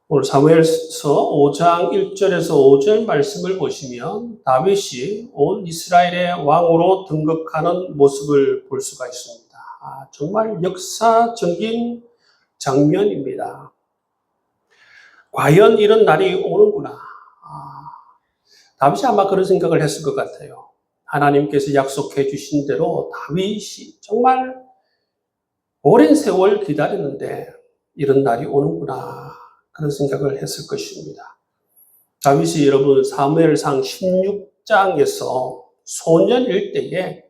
오늘 사무엘서 5장 1절에서 5절 말씀을 보시면 다윗이 온 이스라엘의 왕으로 등극하는 모습을 볼 수가 있습니다. 정말 역사적인 장면입니다. 과연 이런 날이 오는구나. 다윗이 아마 그런 생각을 했을 것 같아요. 하나님께서 약속해 주신 대로 다윗이 정말 오랜 세월 기다렸는데 이런 날이 오는구나. 그런 생각을 했을 것입니다. 다윗이 여러분 사무엘상 16장에서 소년일 때에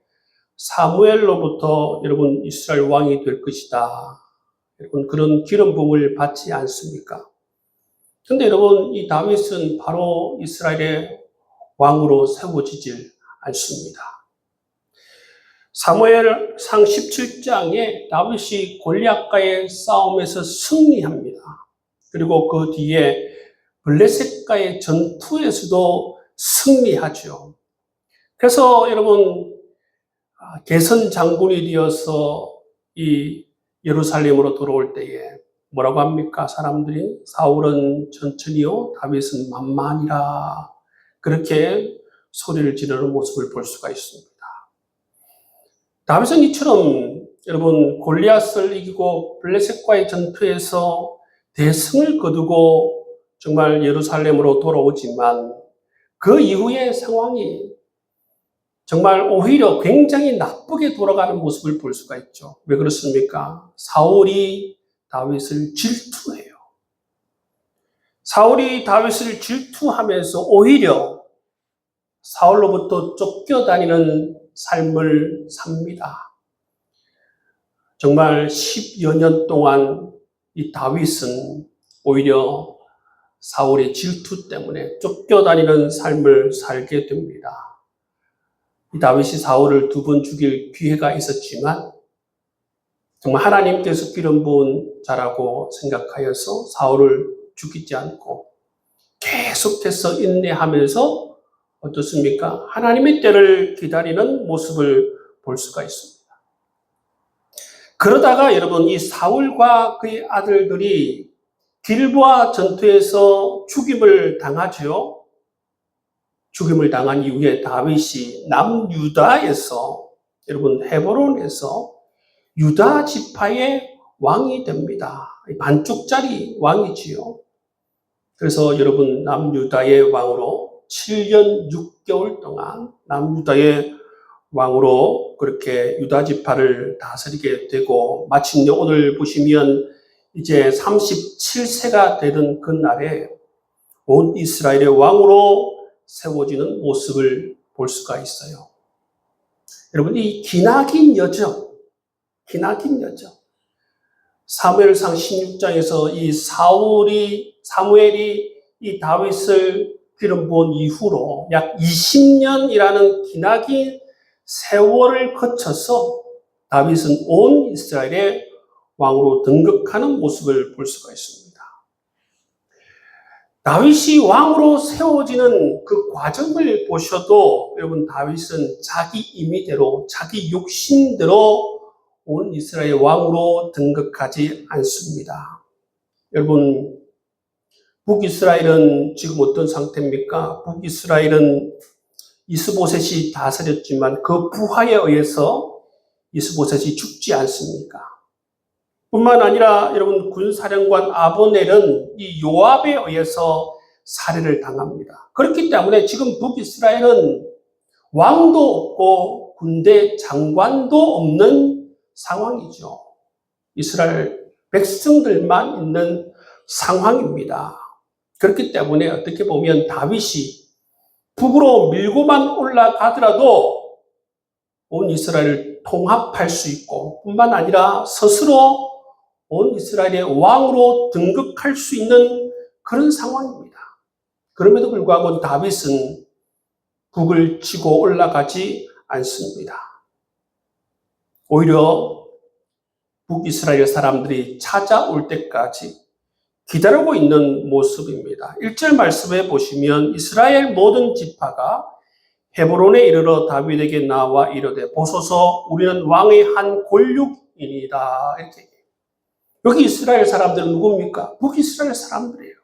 사무엘로부터 여러분 이스라엘 왕이 될 것이다. 여러분 그런 기름 부음을 받지 않습니까? 근데 여러분 이 다윗은 바로 이스라엘의 왕으로 세워지질 않습니다. 사무엘상 17장에 다윗이 골리앗과의 싸움에서 승리합니다. 그리고 그 뒤에 블레셋과의 전투에서도 승리하죠. 그래서 여러분 개선 장군이 되어서 이 예루살렘으로 돌아올 때에 뭐라고 합니까? 사람들이 사울은 천천히요, 다윗은 만만이라 그렇게 소리를 지르는 모습을 볼 수가 있습니다. 다윗은 이처럼 여러분 골리앗을 이기고 블레셋과의 전투에서 대승을 거두고 정말 예루살렘으로 돌아오지만 그 이후의 상황이 정말 오히려 굉장히 나쁘게 돌아가는 모습을 볼 수가 있죠. 왜 그렇습니까? 사울이 다윗을 질투해요. 사울이 다윗을 질투하면서 오히려 사울로부터 쫓겨다니는 삶을 삽니다. 정말 10여 년 동안 이 다윗은 오히려 사울의 질투 때문에 쫓겨다니는 삶을 살게 됩니다. 이 다윗이 사울을 2번 죽일 기회가 있었지만 정말 하나님께서 기름 부은 자라고 생각하여서 사울을 죽이지 않고 계속해서 인내하면서 어떻습니까? 하나님의 때를 기다리는 모습을 볼 수가 있습니다. 그러다가 여러분 이 사울과 그의 아들들이 길보아 전투에서 죽임을 당하죠. 죽임을 당한 이후에 다윗이 남유다에서 여러분 헤브론에서 유다 지파의 왕이 됩니다. 반쪽짜리 왕이지요. 그래서 여러분 남유다의 왕으로 7년 6개월 동안 남유다의 왕으로 그렇게 유다 지파를 다스리게 되고 마침내 오늘 보시면 이제 37세가 되던 그 날에 온 이스라엘의 왕으로 세워지는 모습을 볼 수가 있어요. 여러분 이 기나긴 여정 사무엘상 16장에서 이 사무엘이 이 다윗을 기름 부은 이후로 약 20년이라는 기나긴 세월을 거쳐서 다윗은 온 이스라엘의 왕으로 등극하는 모습을 볼 수가 있습니다. 다윗이 왕으로 세워지는 그 과정을 보셔도 여러분 다윗은 자기 임의대로 자기 욕심대로 온 이스라엘 왕으로 등극하지 않습니다. 여러분 북이스라엘은 지금 어떤 상태입니까? 북이스라엘은 이스보셋이 다스렸지만 그 부하에 의해서 이스보셋이 죽지 않습니까? 뿐만 아니라 여러분 군사령관 아브넬은 이 요압에 의해서 살해를 당합니다. 그렇기 때문에 지금 북이스라엘은 왕도 없고 군대 장관도 없는 상황이죠. 이스라엘 백성들만 있는 상황입니다. 그렇기 때문에 어떻게 보면 다윗이 북으로 밀고만 올라가더라도 온 이스라엘을 통합할 수 있고 뿐만 아니라 스스로 온 이스라엘의 왕으로 등극할 수 있는 그런 상황입니다. 그럼에도 불구하고 다윗은 북을 치고 올라가지 않습니다. 오히려 북이스라엘 사람들이 찾아올 때까지 기다리고 있는 모습입니다. 1절 말씀에 보시면 이스라엘 모든 지파가 헤브론에 이르러 다윗에게 나와 이르되 보소서 우리는 왕의 한 골육이니이다. 이렇게 여기 이스라엘 사람들은 누굽니까? 북이스라엘 사람들이에요.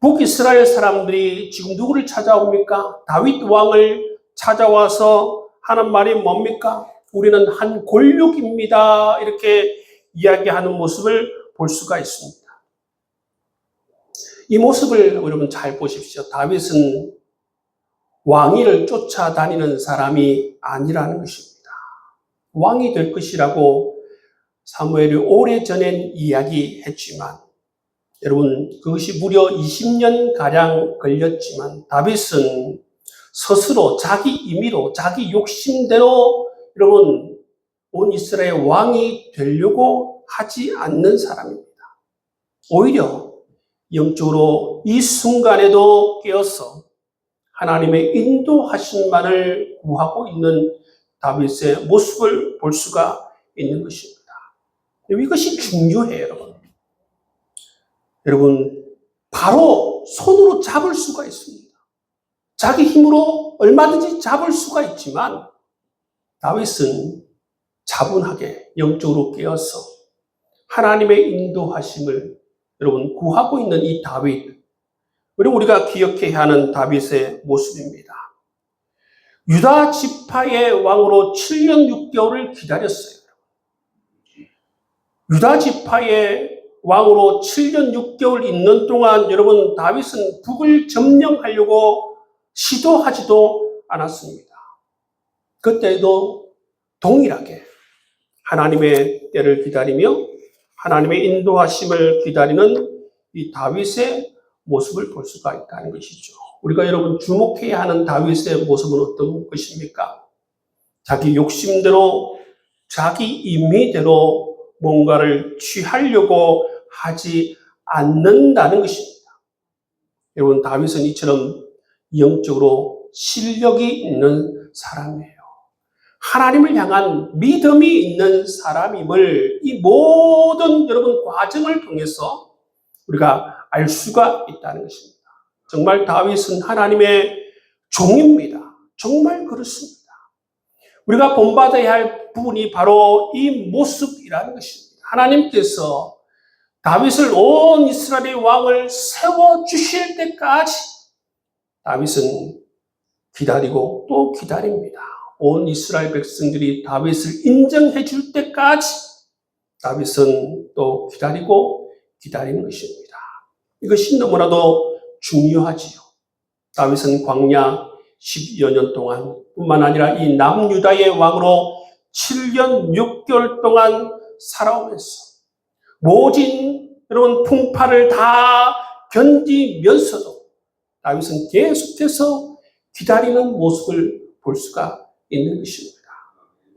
북이스라엘 사람들이 지금 누구를 찾아옵니까? 다윗 왕을 찾아와서 하는 말이 뭡니까? 우리는 한 골육입니다. 이렇게 이야기하는 모습을 볼 수가 있습니다. 이 모습을 여러분 잘 보십시오. 다윗은 왕위를 쫓아다니는 사람이 아니라는 것입니다. 왕이 될 것이라고 사무엘이 오래전엔 이야기했지만 여러분 그것이 무려 20년가량 걸렸지만 다윗은 스스로 자기 임의로 자기 욕심대로 여러분 온 이스라엘 왕이 되려고 하지 않는 사람입니다. 오히려 영적으로 이 순간에도 깨어서 하나님의 인도하심만을 구하고 있는 다윗의 모습을 볼 수가 있는 것입니다. 이것이 중요해요, 여러분. 여러분, 바로 손으로 잡을 수가 있습니다. 자기 힘으로 얼마든지 잡을 수가 있지만 다윗은 차분하게 영적으로 깨어서 하나님의 인도하심을 여러분 구하고 있는 이 다윗, 그리고 우리가 기억해야 하는 다윗의 모습입니다. 유다 지파의 왕으로 7년 6개월을 기다렸어요. 유다 지파의 왕으로 7년 6개월 있는 동안 여러분 다윗은 북을 점령하려고 시도하지도 않았습니다. 그때도 동일하게 하나님의 때를 기다리며 하나님의 인도하심을 기다리는 이 다윗의 모습을 볼 수가 있다는 것이죠. 우리가 여러분 주목해야 하는 다윗의 모습은 어떤 것입니까? 자기 욕심대로 자기 임의대로 뭔가를 취하려고 하지 않는다는 것입니다. 여러분 다윗은 이처럼 영적으로 실력이 있는 사람이에요. 하나님을 향한 믿음이 있는 사람임을 이 모든 여러분 과정을 통해서 우리가 알 수가 있다는 것입니다. 정말 다윗은 하나님의 종입니다. 정말 그렇습니다. 우리가 본받아야 할 부분이 바로 이 모습이라는 것입니다. 하나님께서 다윗을 온 이스라엘의 왕을 세워주실 때까지 다윗은 기다리고 또 기다립니다. 온 이스라엘 백성들이 다윗을 인정해 줄 때까지 다윗은 또 기다리고 기다리는 것입니다. 이것이 너무나도 중요하지요. 다윗은 광야 10여 년 동안 뿐만 아니라 이 남유다의 왕으로 7년 6개월 동안 살아오면서 모진 여러분 풍파를 다 견디면서도 다윗은 계속해서 기다리는 모습을 볼 수가 있는 것입니다.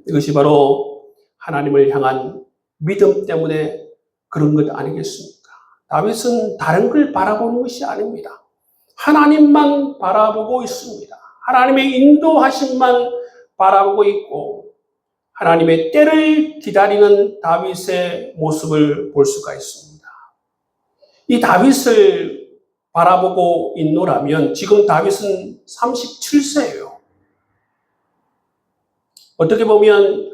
이것이 바로 하나님을 향한 믿음 때문에 그런 것 아니겠습니까? 다윗은 다른 걸 바라보는 것이 아닙니다. 하나님만 바라보고 있습니다. 하나님의 인도하심만 바라보고 있고 하나님의 때를 기다리는 다윗의 모습을 볼 수가 있습니다. 이 다윗을 바라보고 있노라면 지금 다윗은 37세예요. 어떻게 보면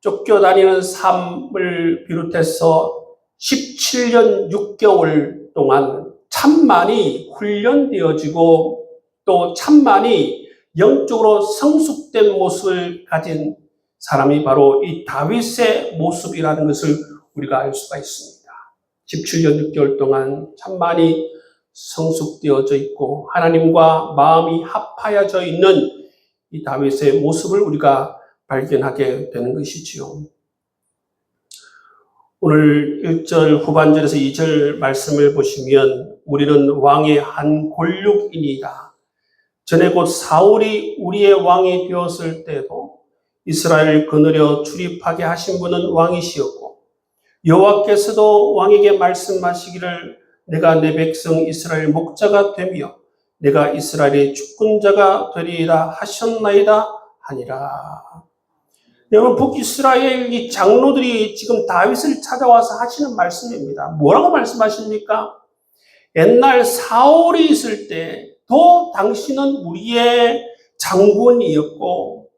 쫓겨다니는 삶을 비롯해서 17년 6개월 동안 참 많이 훈련되어지고 또 참 많이 영적으로 성숙된 모습을 가진 사람이 바로 이 다윗의 모습이라는 것을 우리가 알 수가 있습니다. 17년 6개월 동안 참 많이 성숙되어져 있고 하나님과 마음이 합하여져 있는 이 다윗의 모습을 우리가 발견하게 되는 것이지요. 오늘 1절 후반절에서 2절 말씀을 보시면 우리는 왕의 한 골육이니이다. 전에 곧 사울이 우리의 왕이 되었을 때도 이스라엘을 거느려 출입하게 하신 분은 왕이시었고 여호와께서도 왕에게 말씀하시기를 내가 내 백성 이스라엘 목자가 되며 내가 이스라엘의 주권자가 되리라 하셨나이다 하니라. 여러분 북이스라엘 이 장로들이 지금 다윗을 찾아와서 하시는 말씀입니다. 뭐라고 말씀하십니까? 옛날 사울이 있을 때도 당신은 우리의 장군이었고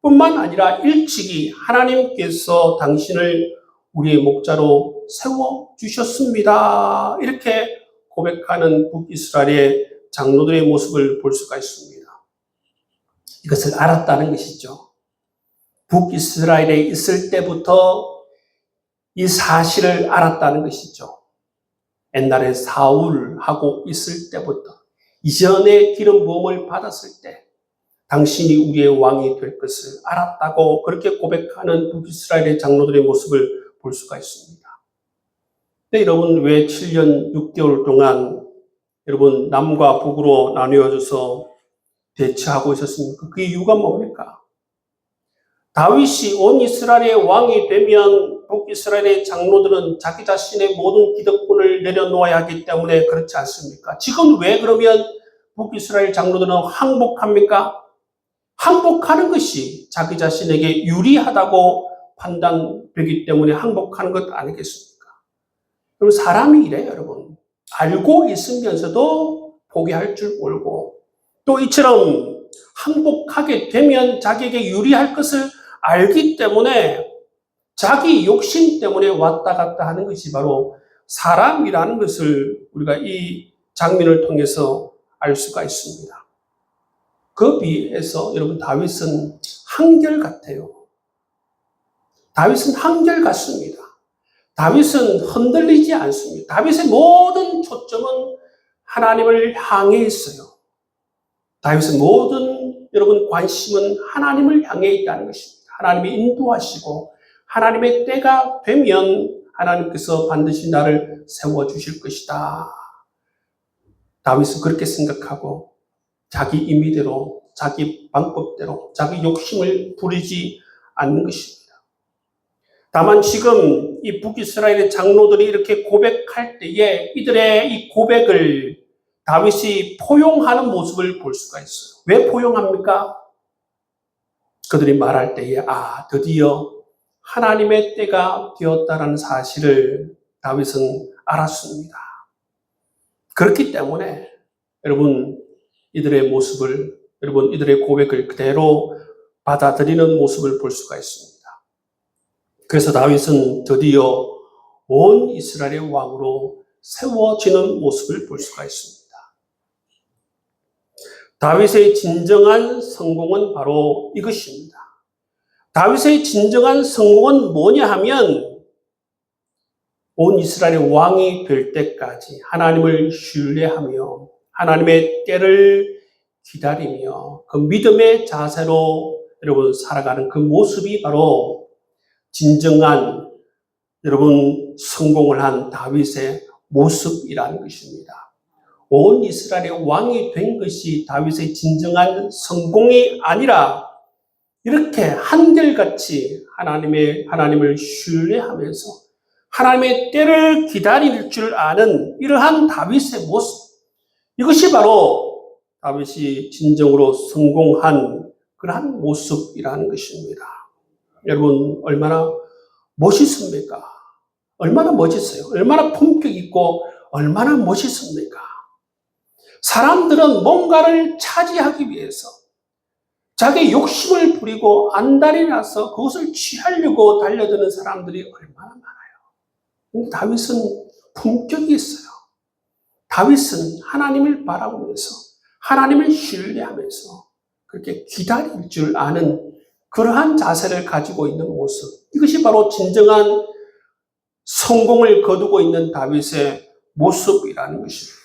뿐만 아니라 일찍이 하나님께서 당신을 우리의 목자로 세워주셨습니다. 이렇게 고백하는 북이스라엘의 장로들의 모습을 볼 수가 있습니다. 이것을 알았다는 것이죠. 북이스라엘에 있을 때부터 이 사실을 알았다는 것이죠. 옛날에 사울하고 있을 때부터, 이전에 기름 부음을 받았을 때 당신이 우리의 왕이 될 것을 알았다고 그렇게 고백하는 북이스라엘의 장로들의 모습을 볼 수가 있습니다. 근데 여러분, 왜 7년 6개월 동안 여러분 남과 북으로 나뉘어져서 대치하고 있었습니까? 그 이유가 뭡니까? 다윗이 온 이스라엘의 왕이 되면 북이스라엘의 장로들은 자기 자신의 모든 기득권을 내려놓아야 하기 때문에 그렇지 않습니까? 지금 왜 그러면 북이스라엘 장로들은 항복합니까? 항복하는 것이 자기 자신에게 유리하다고 판단되기 때문에 항복하는 것 아니겠습니까? 그럼 사람이 이래요, 여러분. 알고 있으면서도 포기할 줄 모르고, 또 이처럼 항복하게 되면 자기에게 유리할 것을 알기 때문에 자기 욕심 때문에 왔다 갔다 하는 것이 바로 사람이라는 것을 우리가 이 장면을 통해서 알 수가 있습니다. 그 비해서 여러분, 다윗은 한결같아요. 다윗은 한결같습니다. 다윗은 흔들리지 않습니다. 다윗의 모든 초점은 하나님을 향해 있어요. 다윗의 모든 여러분 관심은 하나님을 향해 있다는 것입니다. 하나님이 인도하시고 하나님의 때가 되면 하나님께서 반드시 나를 세워주실 것이다. 다윗은 그렇게 생각하고 자기 임의대로, 자기 방법대로, 자기 욕심을 부리지 않는 것입니다. 다만 지금 이 북이스라엘의 장로들이 이렇게 고백할 때에 이들의 이 고백을 다윗이 포용하는 모습을 볼 수가 있어요. 왜 포용합니까? 그들이 말할 때에 드디어 하나님의 때가 되었다는 사실을 다윗은 알았습니다. 그렇기 때문에 여러분, 이들의 모습을, 여러분, 이들의 고백을 그대로 받아들이는 모습을 볼 수가 있습니다. 그래서 다윗은 드디어 온 이스라엘의 왕으로 세워지는 모습을 볼 수가 있습니다. 다윗의 진정한 성공은 바로 이것입니다. 다윗의 진정한 성공은 뭐냐 하면 온 이스라엘의 왕이 될 때까지 하나님을 신뢰하며 하나님의 때를 기다리며 그 믿음의 자세로 여러분 살아가는 그 모습이 바로 진정한 여러분 성공을 한 다윗의 모습이라는 것입니다. 온 이스라엘의 왕이 된 것이 다윗의 진정한 성공이 아니라 이렇게 한결같이 하나님을 신뢰하면서 하나님의 때를 기다릴 줄 아는 이러한 다윗의 모습, 이것이 바로 다윗이 진정으로 성공한 그러한 모습이라는 것입니다. 여러분, 얼마나 멋있습니까? 얼마나 멋있어요. 얼마나 품격 있고 얼마나 멋있습니까? 사람들은 뭔가를 차지하기 위해서 자기 욕심을 부리고 안달이 나서 그것을 취하려고 달려드는 사람들이 얼마나 많아요. 근데 다윗은 품격이 있어요. 다윗은 하나님을 바라보면서 하나님을 신뢰하면서 그렇게 기다릴 줄 아는 그러한 자세를 가지고 있는 모습, 이것이 바로 진정한 성공을 거두고 있는 다윗의 모습이라는 것입니다.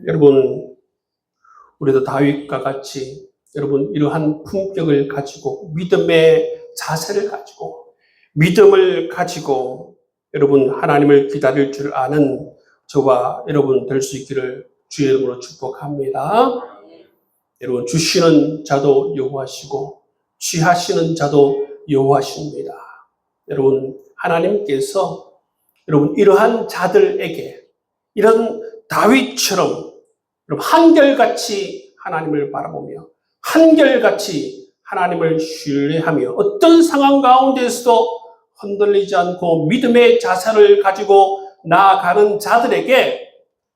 여러분, 우리도 다윗과 같이 여러분 이러한 품격을 가지고 믿음의 자세를 가지고 믿음을 가지고 여러분 하나님을 기다릴 줄 아는 저와 여러분 될 수 있기를 주의 이름으로 축복합니다. 여러분, 주시는 자도 여호와시고 취하시는 자도 여호와십니다. 여러분, 하나님께서 여러분 이러한 자들에게 이런 다윗처럼 여러분 한결같이 하나님을 바라보며 한결같이 하나님을 신뢰하며 어떤 상황 가운데서도 흔들리지 않고 믿음의 자세를 가지고 나아가는 자들에게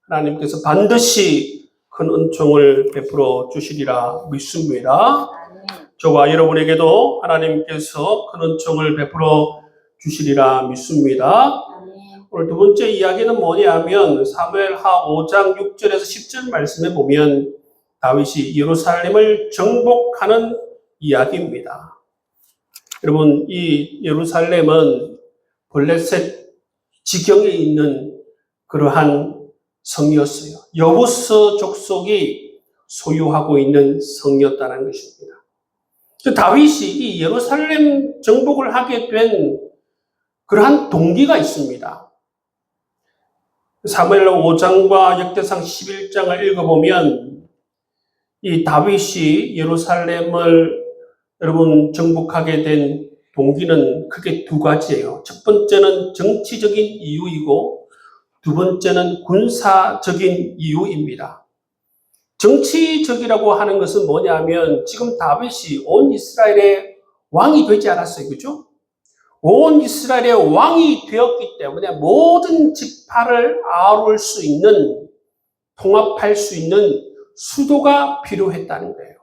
하나님께서 반드시 큰 은총을 베풀어 주시리라 믿습니다. 저와 여러분에게도 하나님께서 큰 은총을 베풀어 주시리라 믿습니다. 오늘 두 번째 이야기는 뭐냐면 사무엘하 5장 6절에서 10절 말씀에 보면 다윗이 예루살렘을 정복하는 이야기입니다. 여러분, 이 예루살렘은 블레셋 지경에 있는 그러한 성이었어요. 여부스 족속이 소유하고 있는 성이었다는 것입니다. 다윗이 이 예루살렘 정복을 하게 된 그러한 동기가 있습니다. 사무엘하 5장과 역대상 11장을 읽어보면 이 다윗이 예루살렘을 여러분 정복하게 된 동기는 크게 두 가지예요. 첫 번째는 정치적인 이유이고 두 번째는 군사적인 이유입니다. 정치적이라고 하는 것은 뭐냐면 지금 다윗이 온 이스라엘의 왕이 되지 않았어요. 그죠? 온 이스라엘의 왕이 되었기 때문에 모든 지파를 아우를 수 있는, 통합할 수 있는 수도가 필요했다는 거예요.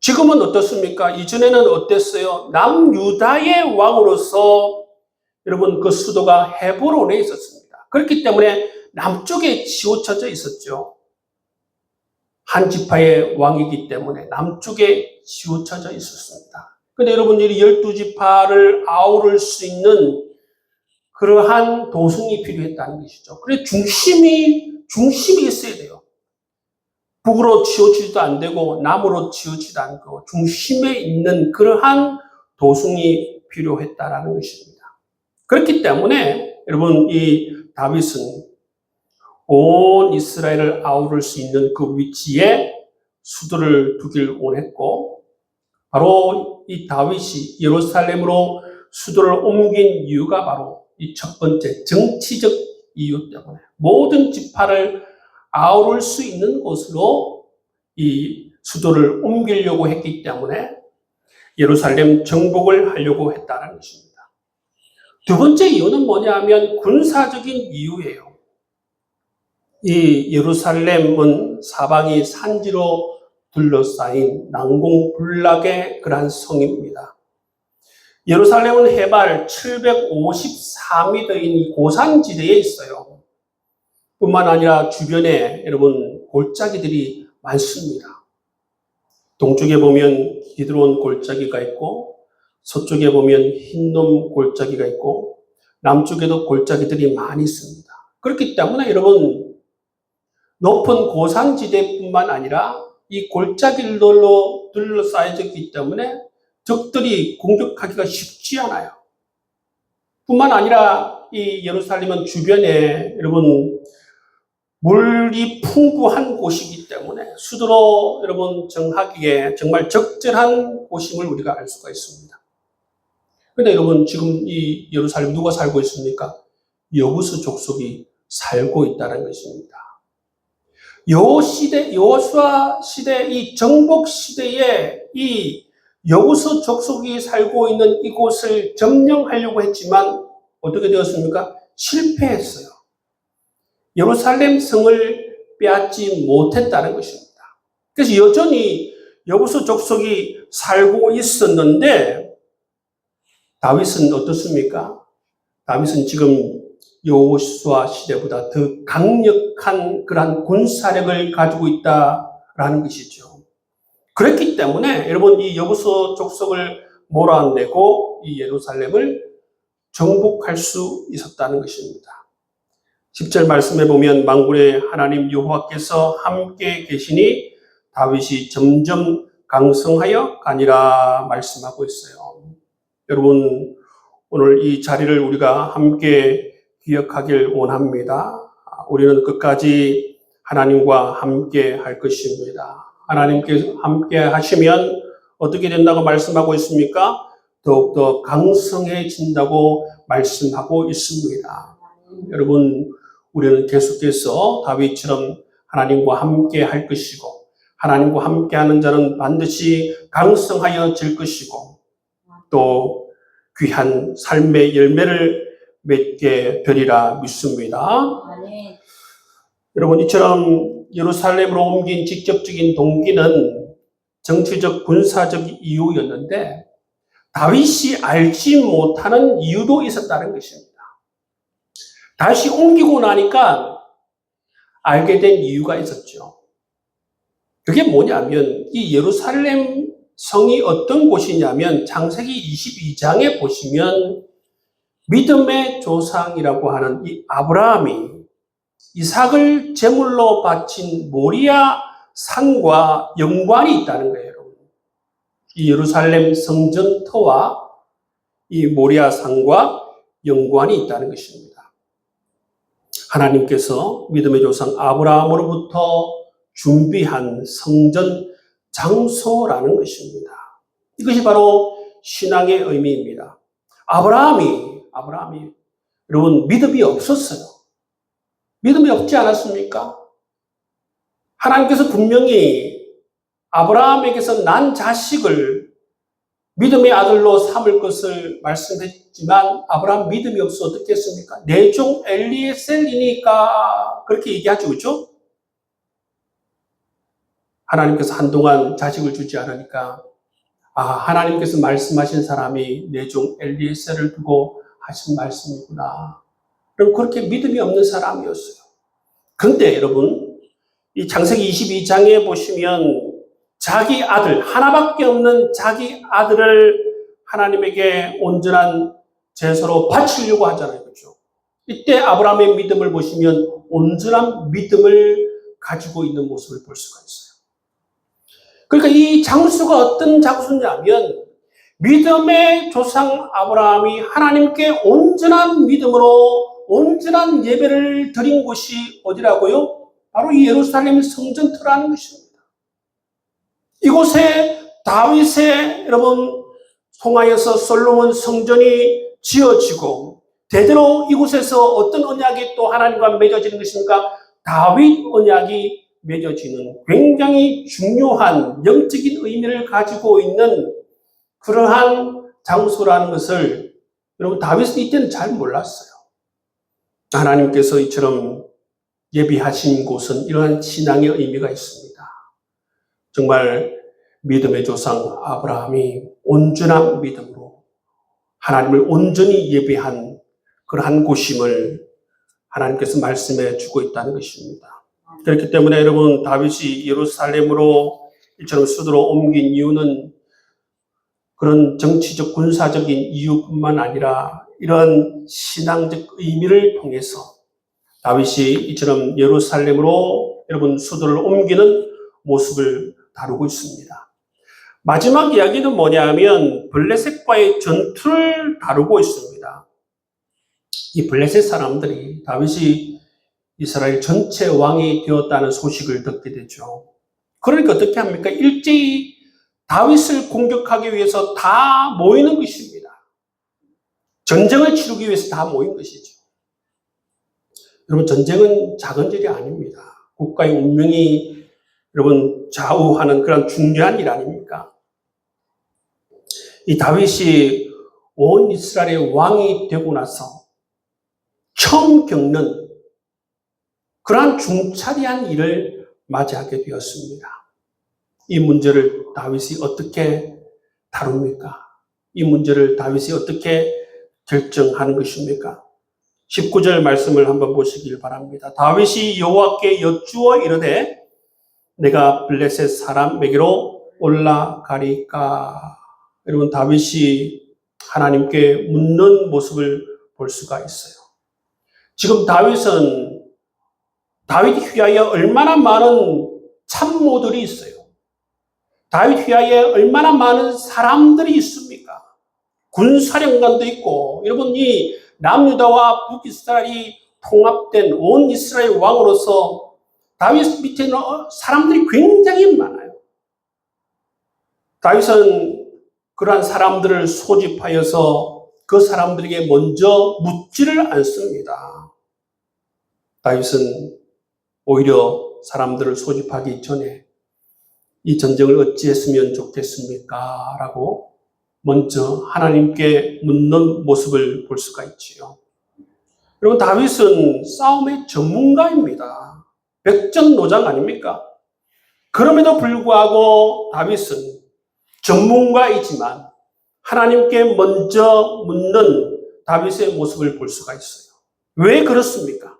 지금은 어떻습니까? 이전에는 어땠어요? 남유다의 왕으로서 여러분 그 수도가 헤브론에 있었습니다. 그렇기 때문에 남쪽에 치우쳐져 있었죠. 한 지파의 왕이기 때문에 남쪽에 치우쳐져 있었습니다. 근데 여러분들이 12지파를 아우를 수 있는 그러한 도성이 필요했다는 것이죠. 그래서 중심이 있어야 돼요. 북으로 치우치지도 안 되고 남으로 치우치지도 않고 중심에 있는 그러한 도성이 필요했다라는 것입니다. 그렇기 때문에 여러분 이 다윗은 온 이스라엘을 아우를 수 있는 그 위치에 수도를 두길 원했고 바로 이 다윗이 예루살렘으로 수도를 옮긴 이유가 바로 이 첫 번째 정치적 이유 때문에 모든 지파를 아우를 수 있는 곳으로 이 수도를 옮기려고 했기 때문에 예루살렘 정복을 하려고 했다는 것입니다. 두 번째 이유는 뭐냐면 군사적인 이유예요. 이 예루살렘은 사방이 산지로 둘러싸인 난공불락의 그러한 성입니다. 예루살렘은 해발 754m인 고산지대에 있어요. 뿐만 아니라 주변에 여러분 골짜기들이 많습니다. 동쪽에 보면 기드론 골짜기가 있고 서쪽에 보면 흰놈 골짜기가 있고 남쪽에도 골짜기들이 많이 있습니다. 그렇기 때문에 여러분 높은 고산지대뿐만 아니라 이 골짜기들로 둘러싸여졌기 때문에 적들이 공격하기가 쉽지 않아요. 뿐만 아니라 이 예루살렘은 주변에 여러분 물이 풍부한 곳이기 때문에 수도로 여러분 정하기에 정말 적절한 곳임을 우리가 알 수가 있습니다. 그런데 여러분 지금 이 예루살렘 누가 살고 있습니까? 여부스 족속이 살고 있다는 것입니다. 여호수아 시대 이 정복 시대에 이 여부스 족속이 살고 있는 이곳을 점령하려고 했지만 어떻게 되었습니까? 실패했어요. 예루살렘 성을 빼앗지 못했다는 것입니다. 그래서 여전히 여부스 족속이 살고 있었는데 다윗은 어떻습니까? 다윗은 지금 여호수아 시대보다 더 강력한 그러한 군사력을 가지고 있다라는 것이죠. 그렇기 때문에 여러분 이 여부스 족속을 몰아내고 이 예루살렘을 정복할 수 있었다는 것입니다. 10절 말씀에 보면 만군의 하나님 여호와께서 함께 계시니 다윗이 점점 강성하여 가니라 말씀하고 있어요. 여러분 오늘 이 자리를 우리가 함께 기억하길 원합니다. 우리는 끝까지 하나님과 함께 할 것입니다. 하나님께서 함께 하시면 어떻게 된다고 말씀하고 있습니까? 더욱더 강성해진다고 말씀하고 있습니다. 여러분 우리는 계속해서 다윗처럼 하나님과 함께 할 것이고 하나님과 함께 하는 자는 반드시 강성하여질 것이고 또 귀한 삶의 열매를 맺게 되리라 믿습니다. 네. 여러분 이처럼 예루살렘으로 옮긴 직접적인 동기는 정치적 군사적 이유였는데 다윗이 알지 못하는 이유도 있었다는 것입니다. 다시 옮기고 나니까 알게 된 이유가 있었죠. 그게 뭐냐면 이 예루살렘 성이 어떤 곳이냐면 창세기 22장에 보시면 믿음의 조상이라고 하는 이 아브라함이 이삭을 제물로 바친 모리아 산과 연관이 있다는 거예요. 이 예루살렘 성전터와 이 모리아 산과 연관이 있다는 것입니다. 하나님께서 믿음의 조상 아브라함으로부터 준비한 성전 장소라는 것입니다. 이것이 바로 신앙의 의미입니다. 아브라함이 여러분 믿음이 없었어요. 믿음이 없지 않았습니까? 하나님께서 분명히 아브라함에게서 난 자식을 믿음의 아들로 삼을 것을 말씀했지만 아브라함 믿음이 없어 어떻게 했습니까? 내 종 엘리에셀이니까 그렇게 얘기하죠. 그렇죠? 하나님께서 한동안 자식을 주지 않으니까 하나님께서 말씀하신 사람이 내 종 엘리에셀을 두고 하신 말씀이구나. 그럼 그렇게 믿음이 없는 사람이었어요. 근데 여러분 이 창세기 22장에 보시면 자기 아들, 하나밖에 없는 자기 아들을 하나님에게 온전한 제사로 바치려고 하잖아요. 그렇죠? 이때 아브라함의 믿음을 보시면 온전한 믿음을 가지고 있는 모습을 볼 수가 있어요. 그러니까 이 장수가 어떤 장수냐면 믿음의 조상 아브라함이 하나님께 온전한 믿음으로 온전한 예배를 드린 곳이 어디라고요? 바로 이 예루살렘 성전터라는 것입니다. 이곳에 다윗의 여러분 통하여서 솔로몬 성전이 지어지고 대대로 이곳에서 어떤 언약이 또 하나님과 맺어지는 것입니까? 다윗 언약이 맺어지는 굉장히 중요한 영적인 의미를 가지고 있는 그러한 장소라는 것을 여러분 다윗은 이때는 잘 몰랐어요. 하나님께서 이처럼 예비하신 곳은 이러한 신앙의 의미가 있습니다. 정말 믿음의 조상 아브라함이 온전한 믿음으로 하나님을 온전히 예배한 그러한 곳임을 하나님께서 말씀해 주고 있다는 것입니다. 그렇기 때문에 여러분 다윗이 예루살렘으로 이처럼 수도로 옮긴 이유는 그런 정치적 군사적인 이유뿐만 아니라 이런 신앙적 의미를 통해서 다윗이 이처럼 예루살렘으로 여러분 수도를 옮기는 모습을 다루고 있습니다. 마지막 이야기는 뭐냐면 블레셋과의 전투를 다루고 있습니다. 이 블레셋 사람들이 다윗이 이스라엘 전체 왕이 되었다는 소식을 듣게 되죠. 그러니까 어떻게 합니까? 일제히 다윗을 공격하기 위해서 다 모이는 것입니다. 전쟁을 치르기 위해서 다 모인 것이죠. 여러분 전쟁은 작은 일이 아닙니다. 국가의 운명이 여러분 좌우하는 그런 중요한 일 아닙니까? 이 다윗이 온 이스라엘의 왕이 되고 나서 처음 겪는 그러한 중차대한 일을 맞이하게 되었습니다. 이 문제를 다윗이 어떻게 다룹니까? 이 문제를 다윗이 어떻게 결정하는 것입니까? 19절 말씀을 한번 보시길 바랍니다. 다윗이 여호와께 여쭈어 이르되 내가 블레셋 사람에게로 올라가리까? 여러분 다윗이 하나님께 묻는 모습을 볼 수가 있어요. 지금 다윗 휘하에 얼마나 많은 참모들이 있어요. 다윗 휘하에 얼마나 많은 사람들이 있습니까? 군사령관도 있고 여러분 이 남유다와 북이스라엘이 통합된 온 이스라엘 왕으로서 다윗 밑에는 사람들이 굉장히 많아요. 다윗은 그러한 사람들을 소집하여서 그 사람들에게 먼저 묻지를 않습니다. 다윗은 오히려 사람들을 소집하기 전에 이 전쟁을 어찌했으면 좋겠습니까? 라고 먼저 하나님께 묻는 모습을 볼 수가 있지요. 여러분 다윗은 싸움의 전문가입니다. 백전노장 아닙니까? 그럼에도 불구하고 다윗은 전문가이지만 하나님께 먼저 묻는 다윗의 모습을 볼 수가 있어요. 왜 그렇습니까?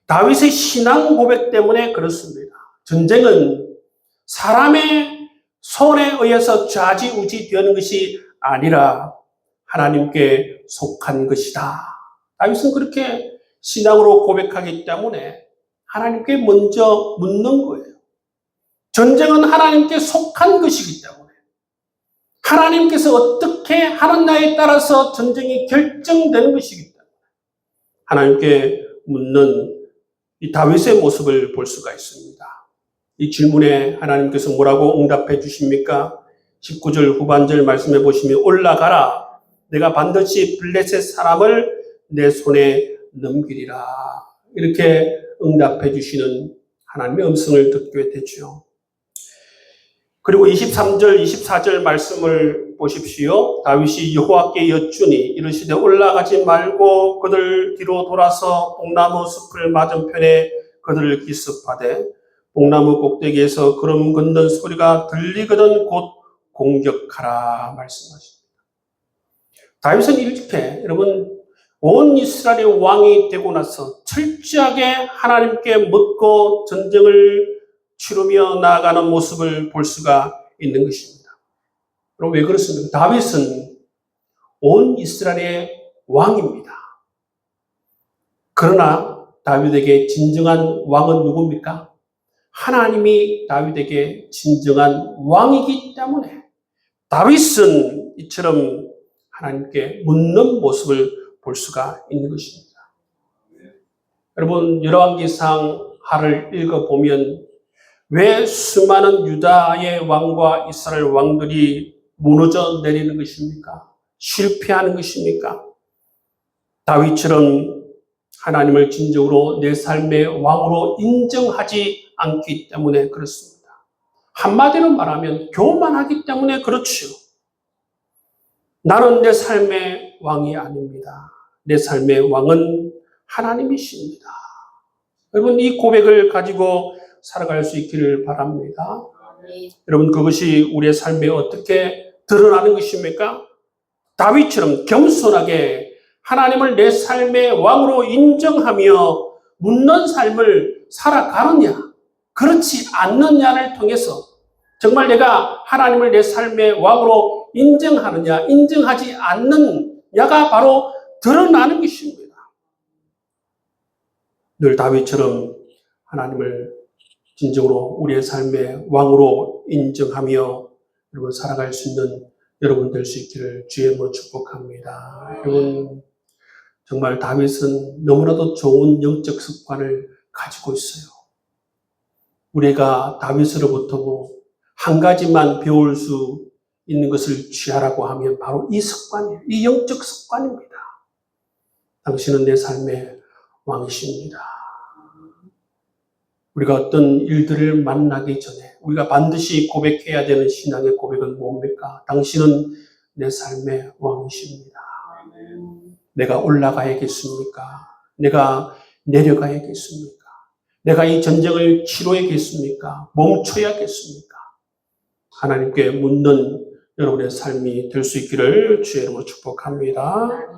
다윗의 신앙 고백 때문에 그렇습니다. 전쟁은 사람의 손에 의해서 좌지우지 되는 것이 아니라 하나님께 속한 것이다. 다윗은 그렇게 신앙으로 고백하기 때문에 하나님께 먼저 묻는 거예요. 전쟁은 하나님께 속한 것이기 때문에 하나님께서 어떻게 하느냐에 따라서 전쟁이 결정되는 것이기 때문에 하나님께 묻는 이 다윗의 모습을 볼 수가 있습니다. 이 질문에 하나님께서 뭐라고 응답해 주십니까? 19절 후반절 말씀해 보시면 올라가라. 내가 반드시 블레셋 사람을 내 손에 넘기리라. 이렇게 응답해 주시는 하나님의 음성을 듣게 되죠. 그리고 23절, 24절 말씀을 보십시오. 다윗이 여호와께 여쭈니 이르시되 올라가지 말고 그들 뒤로 돌아서 뽕나무 숲을 맞은편에 그들을 기습하되 뽕나무 꼭대기에서 걸음 걷는 소리가 들리거든 곧 공격하라 말씀하십니다. 다윗은 이렇게 여러분 온 이스라엘의 왕이 되고 나서 철저하게 하나님께 묻고 전쟁을 치르며 나아가는 모습을 볼 수가 있는 것입니다. 그럼 왜 그렇습니까? 다윗은 온 이스라엘의 왕입니다. 그러나 다윗에게 진정한 왕은 누굽니까? 하나님이 다윗에게 진정한 왕이기 때문에 다윗은 이처럼 하나님께 묻는 모습을 볼 수가 있는 것입니다. 여러분 열왕기상 하를 읽어보면 왜 수많은 유다의 왕과 이스라엘 왕들이 무너져 내리는 것입니까? 실패하는 것입니까? 다윗처럼 하나님을 진정으로 내 삶의 왕으로 인정하지 않기 때문에 그렇습니다. 한마디로 말하면 교만하기 때문에 그렇죠. 나는 내 삶의 왕이 아닙니다. 내 삶의 왕은 하나님이십니다. 여러분 이 고백을 가지고 살아갈 수 있기를 바랍니다. 여러분 그것이 우리의 삶에 어떻게 드러나는 것입니까? 다윗처럼 겸손하게 하나님을 내 삶의 왕으로 인정하며 묻는 삶을 살아가느냐 그렇지 않느냐를 통해서 정말 내가 하나님을 내 삶의 왕으로 인정하느냐 인정하지 않느냐가 바로 드러나는 것입니다. 늘 다윗처럼 하나님을 진정으로 우리의 삶의 왕으로 인정하며 여러분 살아갈 수 있는 여러분 될 수 있기를 주의 이름으로 축복합니다. 여러분 정말 다윗은 너무나도 좋은 영적 습관을 가지고 있어요. 우리가 다윗으로부터 한 가지만 배울 수 있는 것을 취하라고 하면 바로 이 습관이에요. 이 영적 습관입니다. 당신은 내 삶의 왕이십니다. 우리가 어떤 일들을 만나기 전에 우리가 반드시 고백해야 되는 신앙의 고백은 뭡니까? 당신은 내 삶의 왕이십니다. 내가 올라가야겠습니까? 내가 내려가야겠습니까? 내가 이 전쟁을 치러야겠습니까? 멈춰야겠습니까? 하나님께 묻는 여러분의 삶이 될 수 있기를 주의 이름으로 축복합니다.